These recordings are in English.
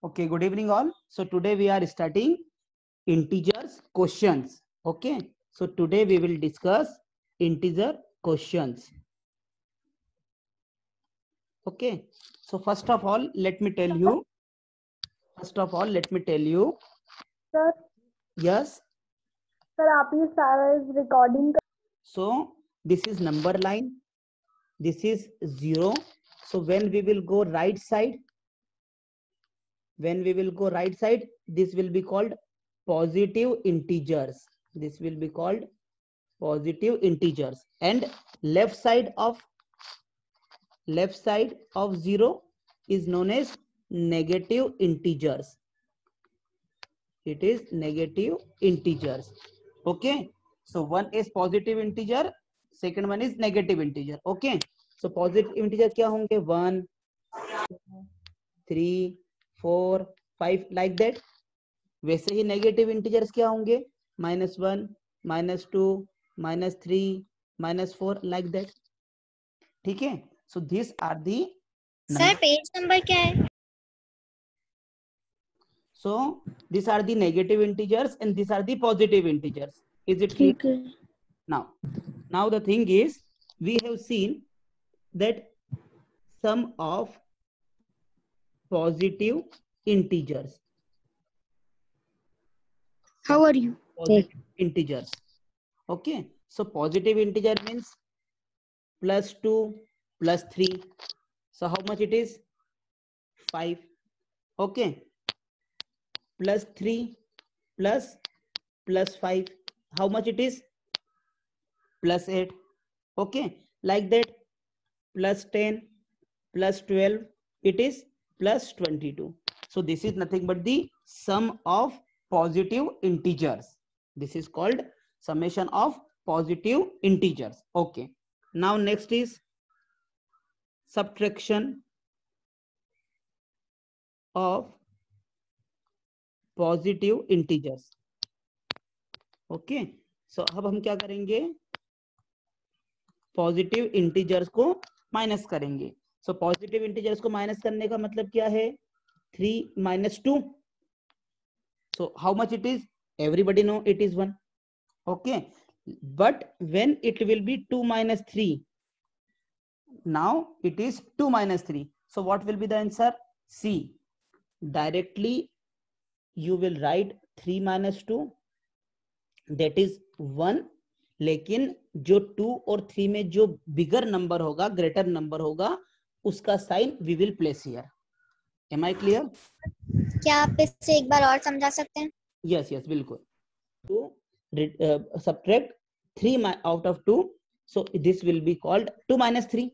Okay, good evening all. So today we are starting integers questions. Okay, so today we will discuss integer questions. Okay, so first of all, let me tell you. Sir Yes. Sir आप ये सारा recording So this is number line. This is 0. So when we will go right side, this will be called positive integers. This will be called positive integers. And left side of 0 is known as negative integers. It is negative integers. Okay, so one is positive integer, second one is negative integer. Okay, so positive integer क्या होंगे 1 3 4 5 like that. वैसे ही negative integers क्या होंगे -1 -2 -3 -4 like that. ठीक है, so these are the sir page number क्या है? So these are the negative integers and these are the positive integers. Is it clear? है Now the thing is, we have seen that sum of positive integers. How are you Positive integers. Okay, so positive integer means +2 +3. So how much it is? 5. Okay, +3 +5. How much it is? +8. Okay, like that. +10 +12, it is +22. So this is nothing but the sum of positive integers. This is called summation of positive integers. Okay, now next is subtraction of positive integers. Okay, so अब हम क्या करेंगे, positive integers को minus करेंगे. So positive integers को minus करने का मतलब क्या है? 3 - 2. So how much it is? Everybody know it is 1. Okay, but when it will be 2 - 3, now it is 2 - 3. So what will be the answer? C. Directly you will write 3 - 2, that is 1. लेकिन जो 2 और 3 में जो bigger number होगा, greater number होगा, उसका sign we will place here. Am I clear? क्या आप इसे एक बार और समझा सकते हैं? यस यस बिल्कुल. तो subtract 3 out of 2, so this will be called 2 - 3.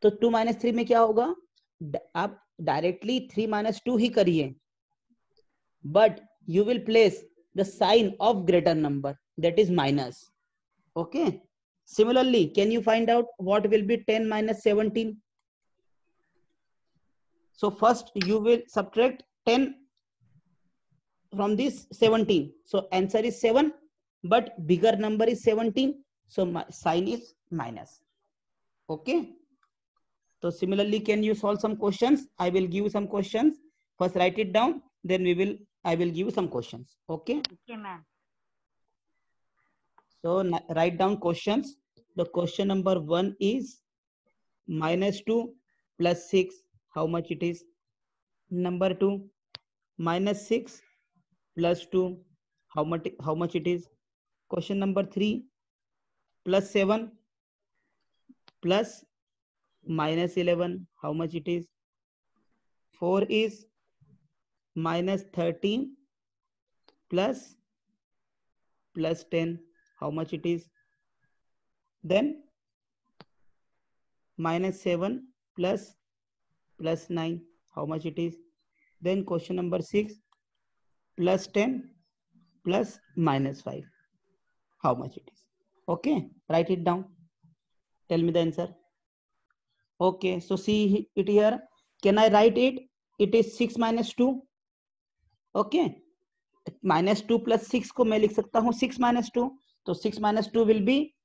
तो 2 - 3 में क्या होगा? आप डायरेक्टली 3 - 2 ही करिए, but you will place the sign of greater number, that is minus. Okay, similarly can you find out what will be 10 - 17? So first you will subtract 10 from this 17. So answer is 7, but bigger number is 17, so my sign is minus. Okay, so similarly can you solve some questions? I will give you some questions. First write it down, then I will give you some questions. Okay, Okay, ma'am. so write down questions. The question number 1 is -2 + 6, how much it is? Number 2, -6 + 2, how much it is? Question number 3, +7 plus -11, how much it is? 4 is -13 plus +10, how much it is? Then -7 plus +9, how much it is? Then question number 6, +10 plus -5, how much it is? Okay, write it down, tell me the answer. Okay, so see it here. Can I write it? It is 6 - 2. Okay, -2 + 6 को मैं लिख सकता हूँ 6 - 2. तो 6 - 2 will be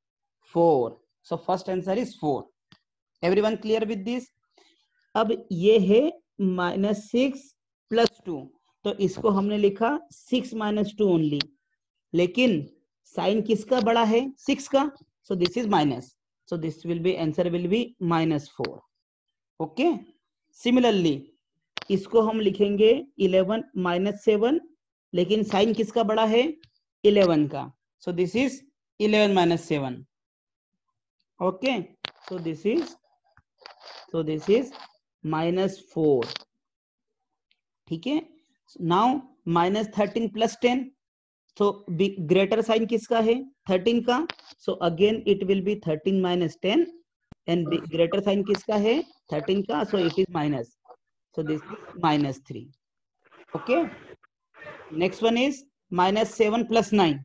4. So first answer is 4. Everyone clear with this? अब ये है -6 +2, तो इसको हमने लिखा 6 - 2 ओनली, लेकिन साइन किसका बड़ा है? 6 का, so this is minus, so this will be answer will be -4. Okay, similarly इसको हम लिखेंगे 11 - 7, लेकिन साइन किसका बड़ा है? 11 का, so this is 11 - 7. Okay, so this is -4. ठीक है. नाउ -13 + 10, so ग्रेटर साइन किसका है? 13 का, so again it will be 13 - 10, and greater sign किसका है? 13 का, so it is minus, so this is -3. okay, next one is -7 + 9,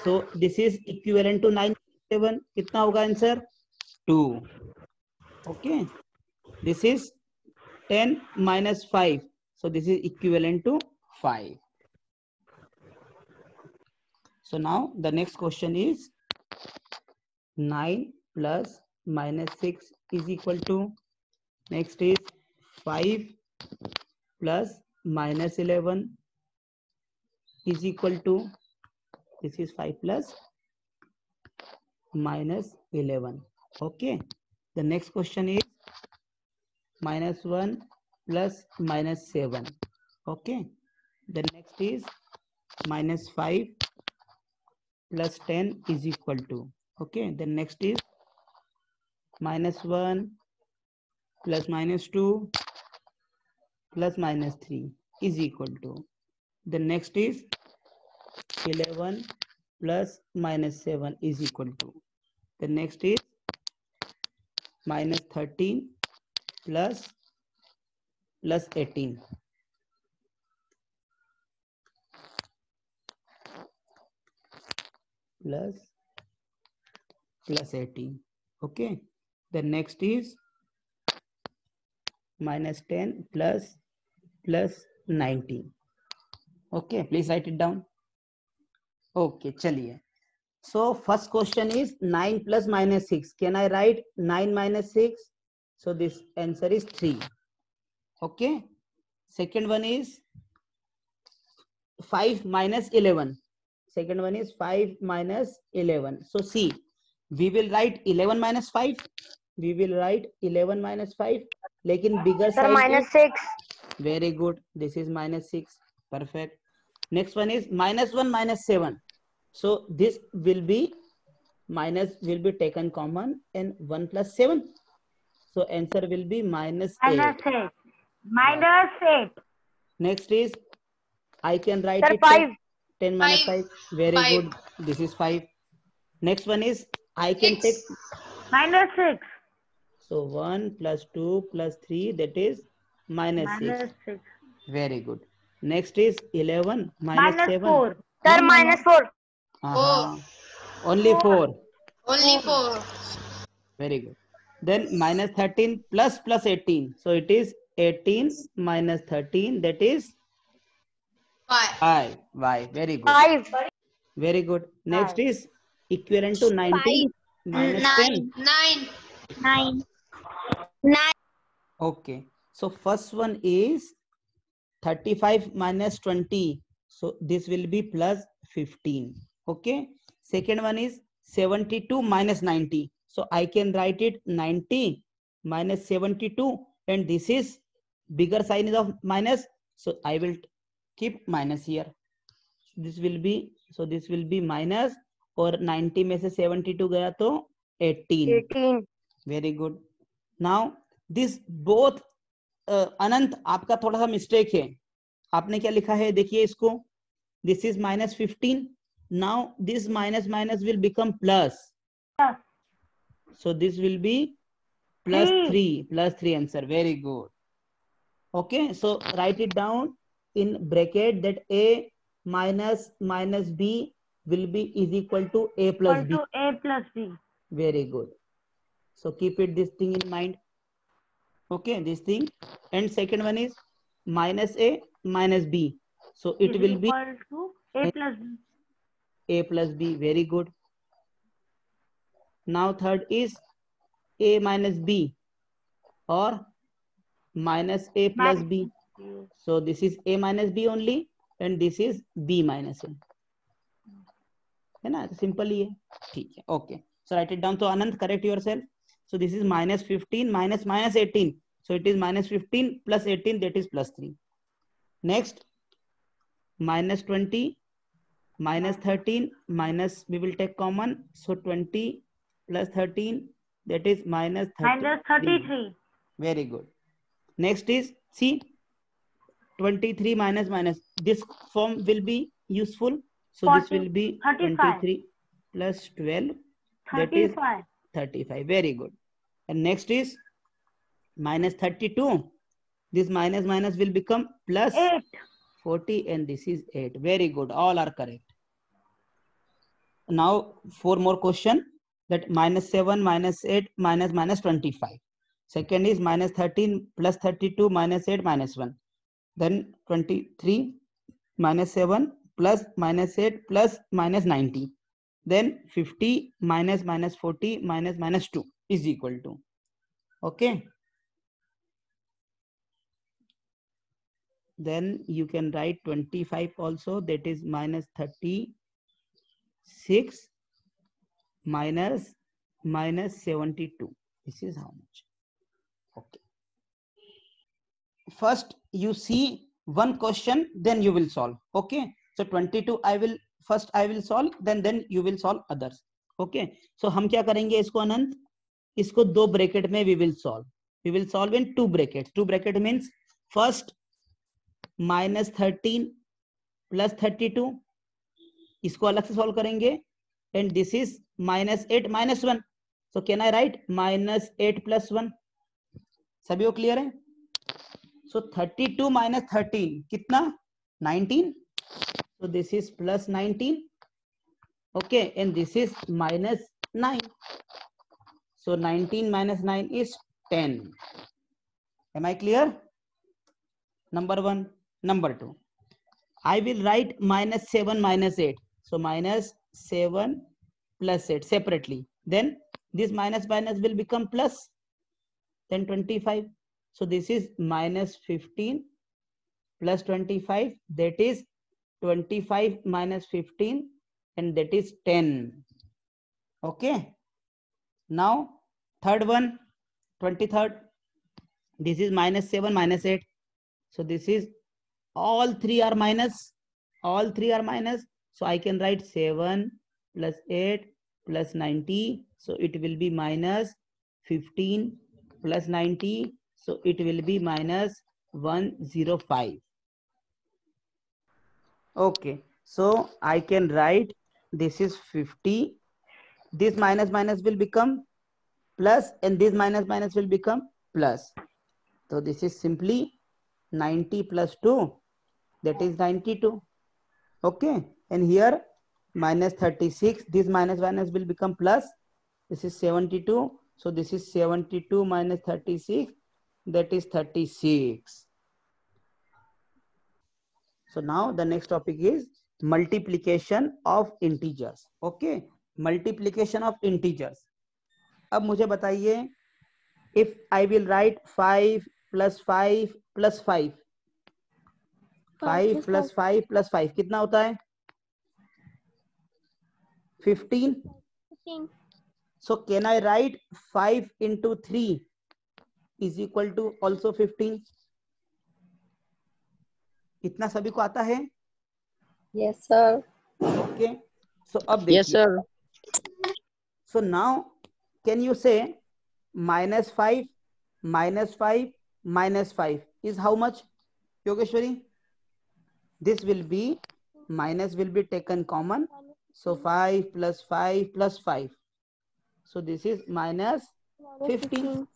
so this is equivalent to 9 + 7. कितना होगा answer? 2. okay, this is 10 - 5, so this is equivalent to 5. So now the next question is 9 plus -6 is equal to, next is 5 plus -11 is equal to, this is 5 plus -11. okay, the next question is -1 plus -7. okay, the next is -5 plus 10 is equal to, okay, the next is -1 plus -2 plus -3 is equal to, the next is 11 plus -7 is equal to, the next is -13 plus 18 plus 18. okay, the next is -10 plus 19. okay, please write it down. okay, chaliye. So first question is 9 plus -6. Can I write 9 - 6? So this answer is 3. okay, second one is 5 - 11. second one is 5 - 11. So see, we will write 11 - 5. We will write 11 - 5. लेकिन bigger Sir, sign is -6. very good. This is -6. Perfect. Next one is -1 - 7. So this will be minus will be taken common and 1 plus 7. So answer will be -8. -8. -8. Next is I can write Sir, it 5. 10 minus 5. Very 5. good. This is 5. Next one is I can take. -6. So 1 plus 2 plus 3, that is -6. -6. Very good. Next is 11 minus 7. -4. Sir, No, no, no. -4. Only 4. Only 4. Very good. Then -13 plus 18. So it is 18 minus 13. That is 5. 5. Why? Very good. 5. Very good. Next is equivalent to 90 minus 10. 9. 9. Okay. So first one is 35 minus 20. So this will be plus 15. Okay. Second one is 72 minus 90. So I can write it 90 minus 72. And this is bigger sign is of minus. So I will keep minus here. This will be, so this will be minus, और 90 में से 72 गया तो 18. 18. Very good. Now this both अनंत आपका थोड़ा सा mistake है. आपने क्या लिखा है देखिए इसको. This is -15. Now this minus will become plus. Plus. So this will be +3. +3 answer. Very good. Okay, so write it down in bracket that A minus B will be is equal to A plus B. A plus B. Very good. So keep it this thing in mind. Okay, this thing. And second one is minus A minus B. So it will be equal to A plus B. A plus B. Very good. Now third is A minus B or minus A plus B. So this is a minus b only and this is b minus a, है ना, simple ही है, ठीक है, okay. So write it down. So Anand, correct yourself. So this is minus 15 minus minus 18. So it is minus 15 plus 18, that is plus 3. Next, minus 20 minus 13 minus, we will take common. So 20 plus 13, that is minus 33. Minus 33. Very good. Next is, see, 23 minus minus. This form will be useful. So 40, this will be 35. 23 plus 12. That is 35. 35. Very good. And next is minus 32. This minus minus will become plus 8. 40 and this is 8. Very good. All are correct. Now 4 more question. That minus 7 minus 8 minus minus 25. Second is minus 13 plus 32 minus 8 minus 1. Then 23 minus 7 plus minus 8 plus minus 90. Then 50 minus minus 40 minus minus 2 is equal to. Okay. Then you can write 25 also, that is minus 36 minus minus 72. This is how much. Okay. First you see one question, then you will solve. Okay. So 22 I will solve, then you will solve others. Okay. So हम क्या करेंगे इसको अनंत, इसको दो bracket में we will solve. We will solve in two brackets. Two bracket means first minus 13 plus 32, इसको अलग से सॉल्व करेंगे. And this is minus 8 minus 1. So can I write minus 8 plus 1? सभी को क्लियर है? So 32 minus 13 कितना? 19. So this is plus 19. Okay, and this is minus 9. So 19 minus 9 is 10. Am I clear? Number 1. Number 2. I will write minus 7 minus 8. So minus 7 plus 8 separately. Then this minus minus will become plus. Then 25. So this is minus 15 plus 25. That is 25 minus 15 and that is 10. Okay. Now third one, 23rd. This is minus 7 minus 8. So this is all three are minus. All three are minus. So I can write 7 plus 8 plus 90. So it will be minus 15 plus 90. So it will be minus 105. Okay. So I can write this is 50. This minus minus will become plus and this minus minus will become plus. So this is simply 90 plus 2. That is 92. Okay. And here minus 36. This minus minus will become plus. This is 72. So this is 72 minus 36. That is 36. So now the next topic is multiplication of integers. Okay. Multiplication of integers. अब मुझे बताइए, if I will write 5 plus 5 plus 5. 5 plus 5 plus 5 कितना होता है? 15. So can I write 5 into 3 is equal to also 15? इतना सभी को आता है? Yes, sir. Okay. So अब देखिए. Yes, sir. So now can you say minus 5 minus 5 minus 5 is how much? Yogeshwari? This will be, minus will be taken common. So 5 plus 5 plus 5. So this is minus 15.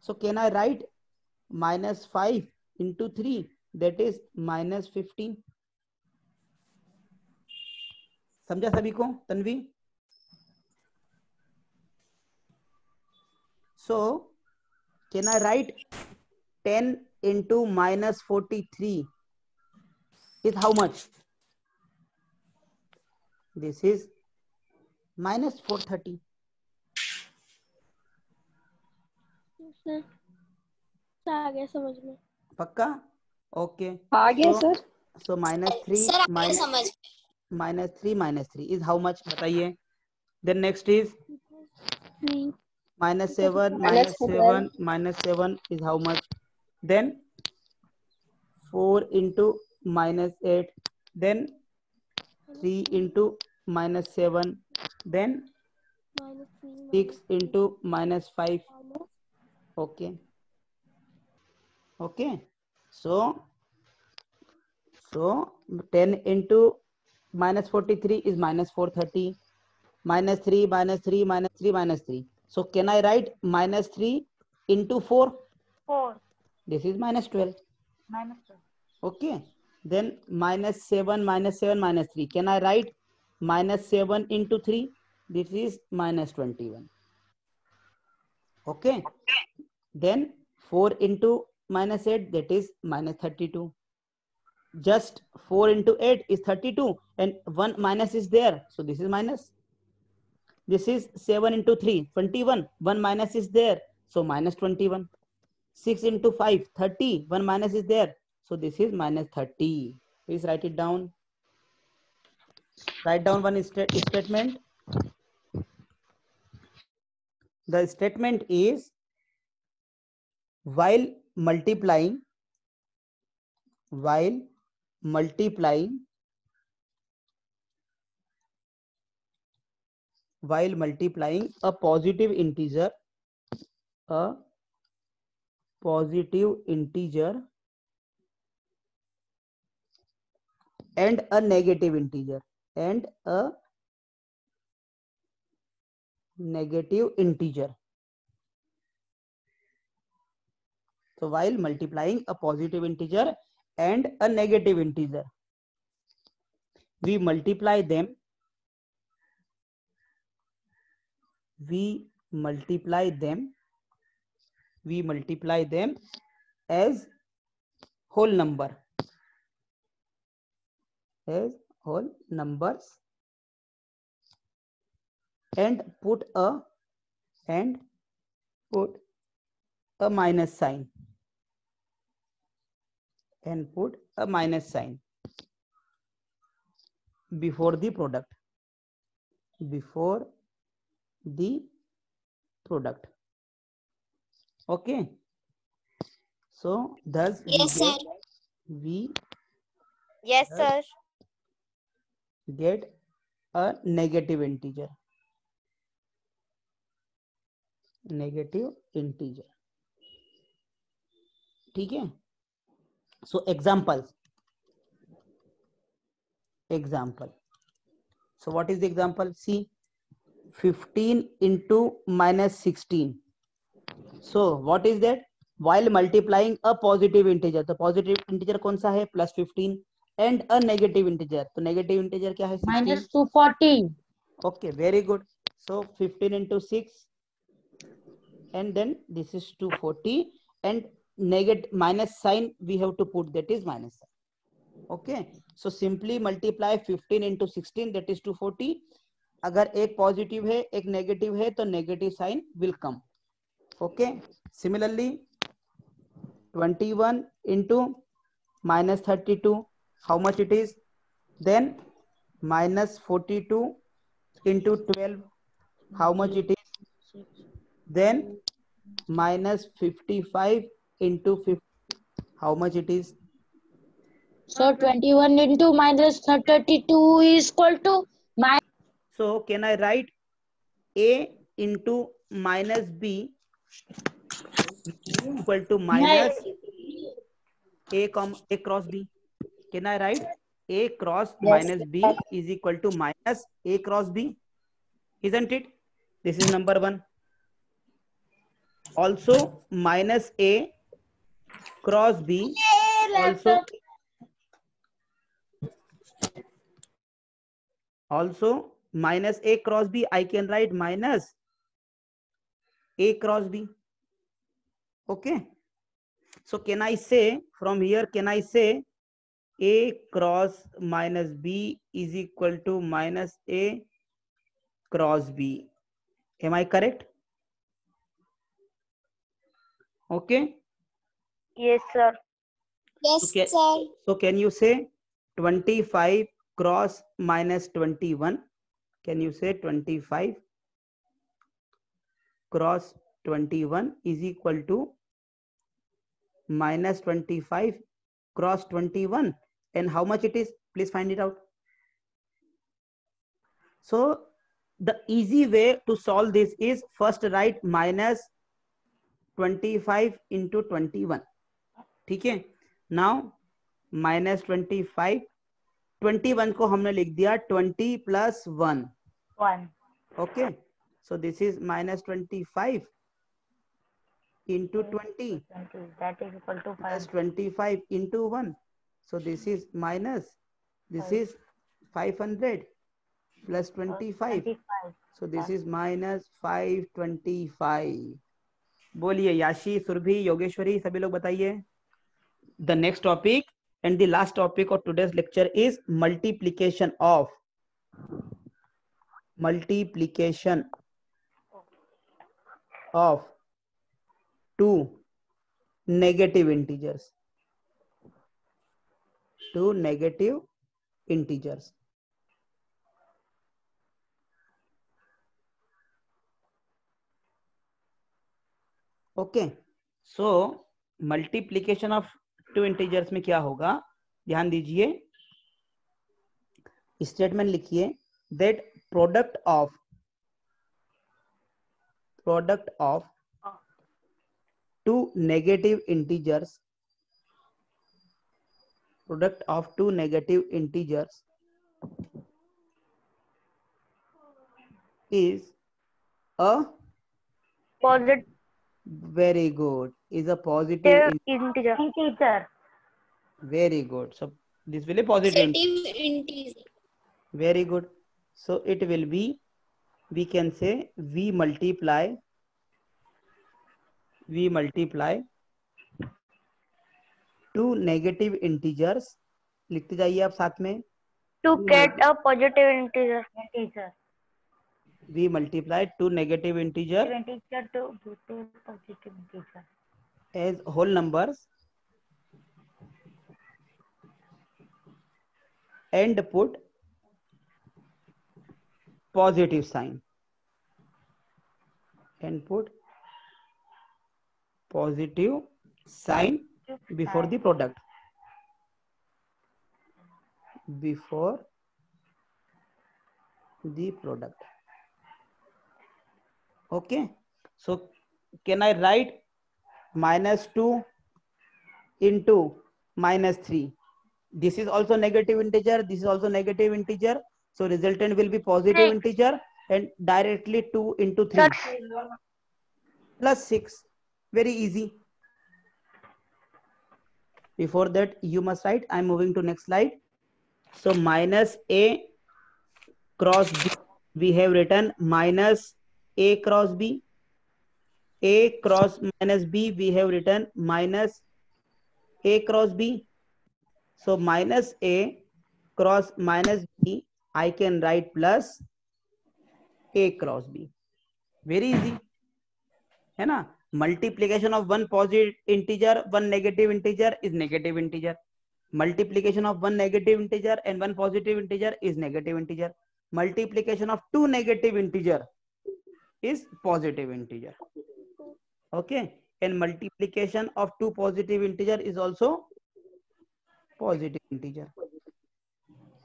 So can I write minus 5 into 3? That is minus 15. समझा सभी को? Tanvi? So can I write 10 into minus 43 is how much? This is minus 430. Sir आ गया समझ में. पक्का? Okay आ गया sir. सो -3 sir आगे समझ -3 इज हाउ मच बताइए. Then next is -7 -12 -7 is how much? Then 4 into -8, then 3 into -7, then 6 into -5. Okay. Okay. So 10 into -43 is -430. -3 -3. So can I write -3 into 4? 4 This is -12. -12. Okay. Then -7 -3. Can I write -7 into 3? This is -21. Okay. Then 4 into -8, that is -32. Just 4 into 8 is 32 and 1 minus is there. So this is minus. This is 7 into 3, 21. 1 minus is there. So -21. 6 into 5, 30. 1 minus is there. So this is -30. Please write it down. Write down one statement. The statement is while multiplying a positive integer and a negative integer So while multiplying a positive integer and a negative integer, we multiply them as whole numbers and put a minus sign before the product. Okay. So thus we Yes, sir. get a negative integer. ठीक है. So example. So what is the example? See, 15 into -16. So what is that? While multiplying a positive integer, तो positive integer कौन सा है? +15 and a negative integer. तो negative integer क्या है? 16. -240. Okay, very good. So 15 into 6 and then this is 240 and negative minus sign we have to put, that is minus sign. Okay, so simply multiply 15 into 16, that is 240. अगर एक positive है एक negative है तो negative sign will come. Okay. Similarly 21 into -32, how much it is? Then -42 into 12, how much it is? Then -55 into 50, how much it is? So 21 into -32 is equal to So can I write a into minus b equal to minus a cross b? Can I write a cross minus b is equal to minus a cross b? Isn't it? This is number 1. Also minus a cross b also minus a cross b, I can write minus a cross b. Okay. So can I say from here, can I say a cross minus b is equal to minus a cross b? Am I correct? Okay. Yes, sir. Yes, Okay. sir. So can you say 25 cross minus 21? Can you say 25 cross 21 is equal to minus 25 cross 21? And how much it is? Please find it out. So the easy way to solve this is first write minus 25 into 21. ठीक है. Now minus 25, 21 को हमने लिख दिया 20 plus 1. 1. Okay. So this is minus 25 into 20 That is equal to plus 5. 25 into 1. So this is minus, this is 500 plus 25. 25. So this is minus 525. बोलिए याशी, सुरभि, योगेश्वरी, सभी लोग बताइए. The next topic and the last topic of today's lecture is multiplication of two negative integers. Two negative integers. Okay. So multiplication of two integers में क्या होगा, ध्यान दीजिए. स्टेटमेंट लिखिए that product of two negative integers is a Positive very good, is a positive integer. very good. So this will be positive. Positive integer. Very good. So it will be, we can say we multiply two negative integers. लिखते जाइए आप साथ में. To get a positive integer. We multiply two negative integer Integer to get a positive integer. as whole numbers and put positive sign. Before the product. Okay. So can I write minus 2 into minus 3? This is also negative integer. This is also negative integer. So resultant will be positive integer, and directly 2 into 3 plus 6. Very easy. Before that, you must write. I'm moving to next slide. So minus A cross B, we have written minus A cross B. A cross minus B, we have written minus A cross B. So minus A cross minus B, I can write plus A cross B. Very easy. है ना? Multiplication of one positive integer, one negative integer is negative integer. Multiplication of one negative integer and one positive integer is negative integer. Multiplication of two negative integer is positive integer. Okay. And multiplication of two positive integer is also positive integer.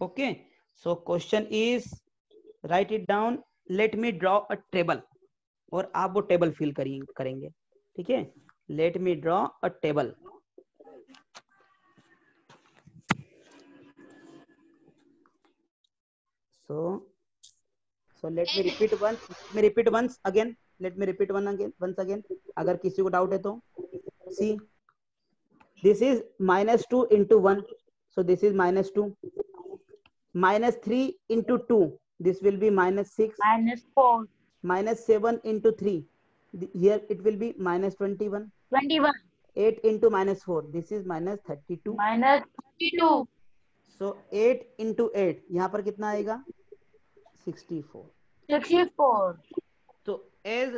Okay. So question is, write it down. Let me draw a table. और आप वो table fill करेंगे. ठीक है. Let me draw a table. So let me repeat once again. Once again. अगर किसी को doubt है तो. See, this is minus 2 into 1. So this is minus 2. Minus 3 into 2. This will be minus 6. Minus 4. Minus 7 into 3. Here it will be minus 21. 21. 8 into minus 4. This is minus 32. Minus 32. So 8 into 8. यहाँ पर कितना आएगा? 64. 64. So as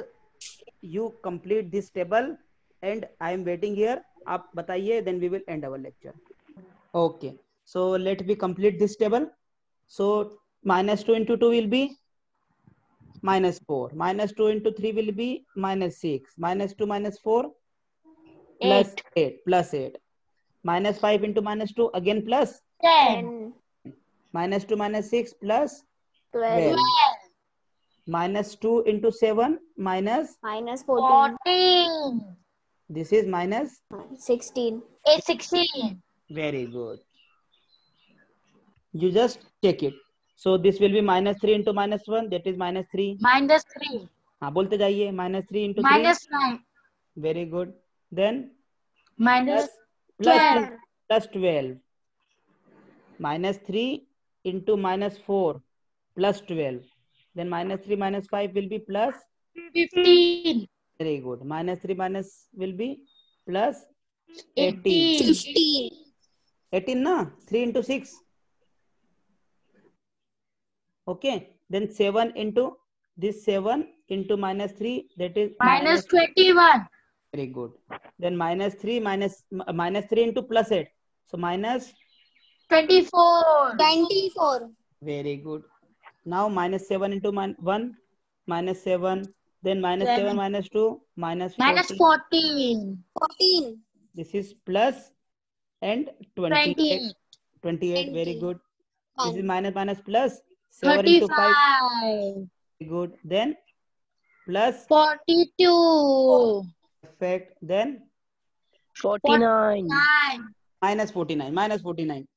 you complete this table and I am waiting here, आप बताइए, then we will end our lecture. Okay, so let me complete this table. So minus 2 into 2 will be minus 4. Minus 2 into 3 will be minus 6. Minus 2 minus 4 plus 8 plus 8. Minus 5 into minus 2 again plus 10. 10, minus 2 minus 6 plus 12, 12. Minus 2 into 7 minus minus 14, 14. this is minus. 16. 16. Very good. You just check it. So this will be minus 3 into minus 1, that is minus 3. Minus 3. हाँ बोलते जाइए, minus 3 into 3. Minus 9. Very good. Then Minus plus 12. plus 12. Minus 3 into minus 4 plus 12. Then minus 3 minus 5 will be plus. 15. Very good. Minus 3 minus will be plus 18. 18. 15. 18 na? 3 into 6. Okay. Then 7 into this 7 into minus 3, that is Minus 21. very good. Then minus 3 minus 3 into plus 8. So minus. 24. 24. Very good. Now minus 7 into 1 minus 7. Then minus 7 7. minus 2 minus 14. Minus 14. 14. This is plus and 28. 28. 28. Very 20. good. This is 1. minus minus plus 7 into 5. 35. Very good. Then plus. 42. Perfect. Then 49. 9. minus 49. Minus 49.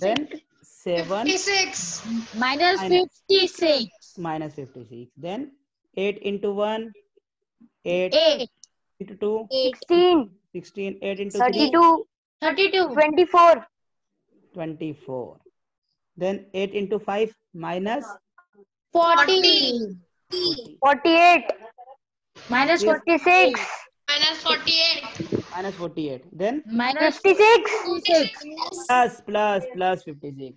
Then 7 56. Minus Minus. 56. minus 56. Then 8 into 1. 8 8. into 2. 8. 16. 16. 8 into 3. 32. 24. 24. Then 8 into 5 minus 40. 48. Minus Yes. 46. Minus 48. minus 48. Then Minus 56. plus 56.